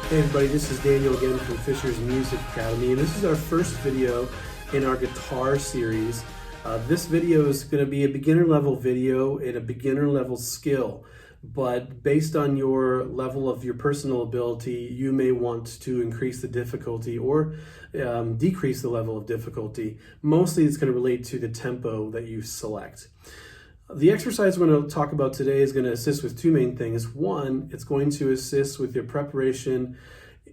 Hey everybody, this is Daniel again from Fisher's Music Academy, and this is our first video in our guitar series. This video is going to be a beginner level video and a beginner level skill, but based on your level of your personal ability, you may want to increase the difficulty or decrease the level of difficulty. Mostly it's going to relate to the tempo that you select. The exercise we're going to talk about today is going to assist with two main things. One, it's going to assist with your preparation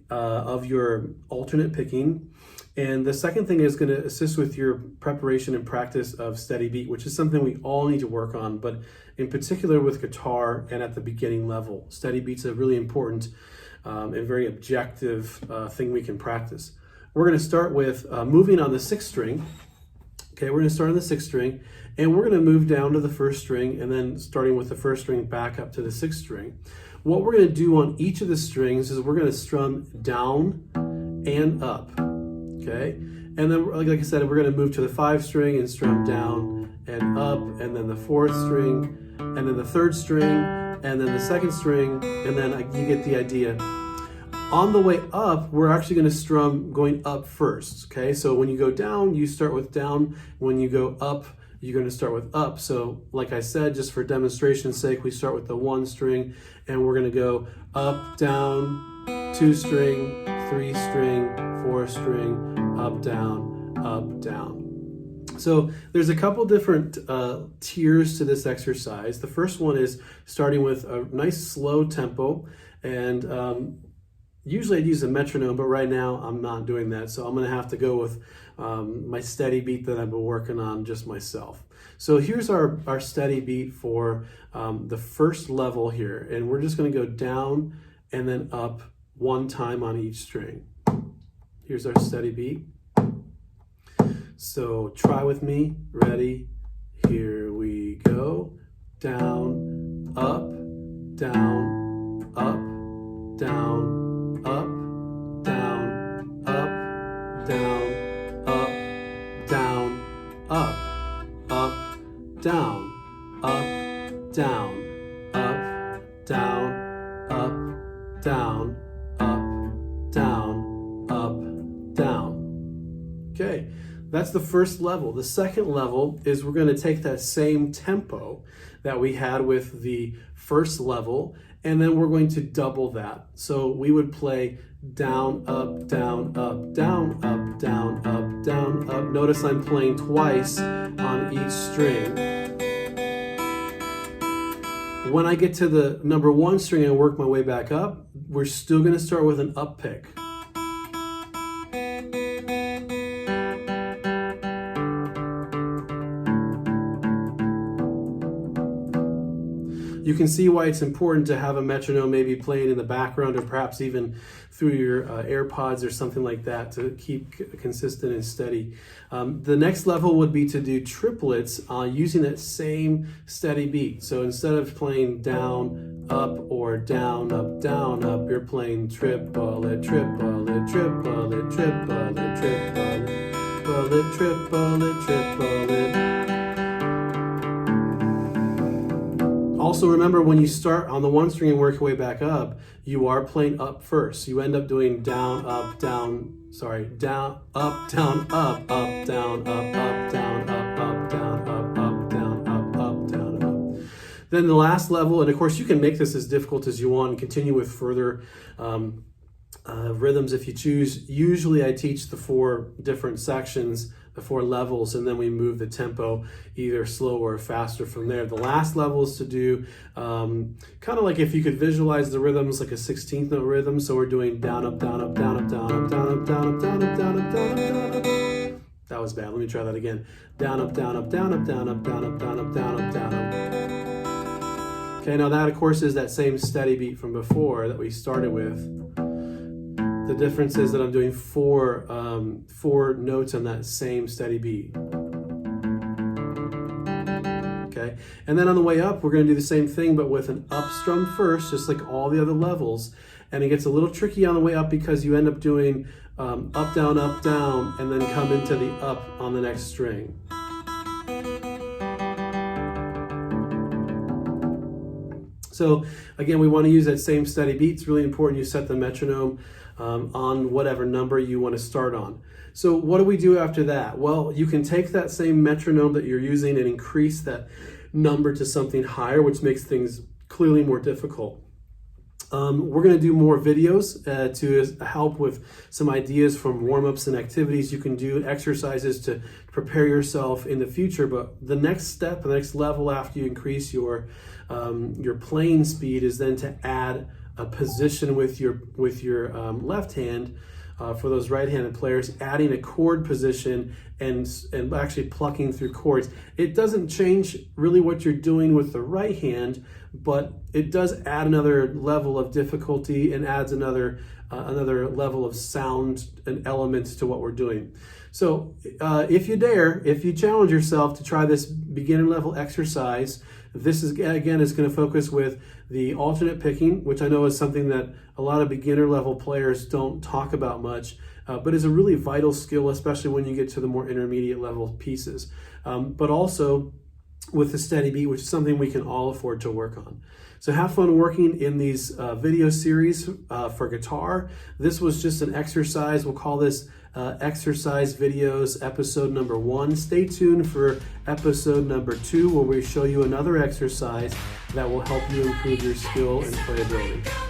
of your alternate picking. And the second thing is going to assist with your preparation and practice of steady beat, which is something we all need to work on, but in particular with guitar and at the beginning level. Steady beat's a really important and very objective thing we can practice. We're going to start with moving on the sixth string. Okay, we're going to start on the sixth string, and we're going to move down to the first string, and then starting with the first string back up to the sixth string. What we're going to do on each of the strings is we're going to strum down and up, okay? And then, like I said, we're going to move to the 5th string and strum down and up, and then the 4th string, and then the 3rd string, and then the 2nd string, and then you get the idea. On the way up, we're actually going to strum going up first, okay? So when you go down, you start with down. When you go up, you're going to start with up. So like I said, just for demonstration's sake, we start with the 1 string, and we're going to go up, down, 2 string, 3 string, 4 string, up, down. So there's a couple different tiers to this exercise. The first one is starting with a nice slow tempo, and usually I'd use a metronome, but right now I'm not doing that. So I'm going to have to go with my steady beat that I've been working on just myself. So here's our steady beat for the first level here. And we're just going to go down and then up 1 time on each string. Here's our steady beat. So try with me. Ready? Here we go. Down, up, down, up, down, up, down, up, down, up, down, up, down, up, down, up, down, up, down, up, down, up, down. Okay, that's the first level. The second level is we're going to take that same tempo that we had with the first level, and then we're going to double that. So we would play down, up, down, up, down, up, down, up, down, up. Notice I'm playing twice on each string. When I get to the number 1 string and work my way back up, we're still going to start with an up pick. You can see why it's important to have a metronome maybe playing in the background, or perhaps even through your AirPods or something like that to keep consistent and steady. The next level would be to do triplets using that same steady beat. So instead of playing down, up, or down, up, you're playing triplet, triplet, triplet, triplet, triplet, triplet, triplet. Also remember, when you start on the 1 string and work your way back up, you are playing up first. You end up doing down, up, down, down, up, down, up, down, up, down, up, down, up, down, up, down, up. Then the last level, and of course you can make this as difficult as you want and continue with further rhythms if you choose. Usually I teach the 4 different sections, the 4 levels, and then we move the tempo either slower or faster from there. The last level is to do kind of like if you could visualize the rhythms like a 16th note rhythm. So we're doing down, up, down, up, down, up, down, up, down, up, down, up, down, up, down, up, down, up, down, up. That was bad. Let me try that again. Down, up, down, up, down, up, down, up, down, up, down, up, down, up, down, up. Okay, now that of course is that same steady beat from before that we started with. The difference is that I'm doing 4 notes on that same steady beat. Okay, and then on the way up, we're going to do the same thing, but with an up strum first, just like all the other levels. And it gets a little tricky on the way up because you end up doing up, down, and then come into the up on the next string. So again, we want to use that same steady beat. It's really important you set the metronome on whatever number you want to start on. So what do we do after that? Well, you can take that same metronome that you're using and increase that number to something higher, which makes things clearly more difficult. We're going to do more videos to help with some ideas from warm-ups and activities you can do, exercises to prepare yourself in the future. But the next step, the next level after you increase your playing speed is then to add a position with your left hand. For those right-handed players, adding a chord position and actually plucking through chords. It doesn't change really what you're doing with the right hand, but it does add another level of difficulty and adds another level of sound and elements to what we're doing. So if you dare, if you challenge yourself to try this beginner level exercise, this is going to focus with the alternate picking, which I know is something that a lot of beginner level players don't talk about much, but is a really vital skill, especially when you get to the more intermediate level pieces. But also with the steady beat, which is something we can all afford to work on. So have fun working in these video series for guitar. This was just an exercise. We'll call this exercise videos episode number 1. Stay tuned for episode number 2, where we show you another exercise that will help you improve your skill and playability.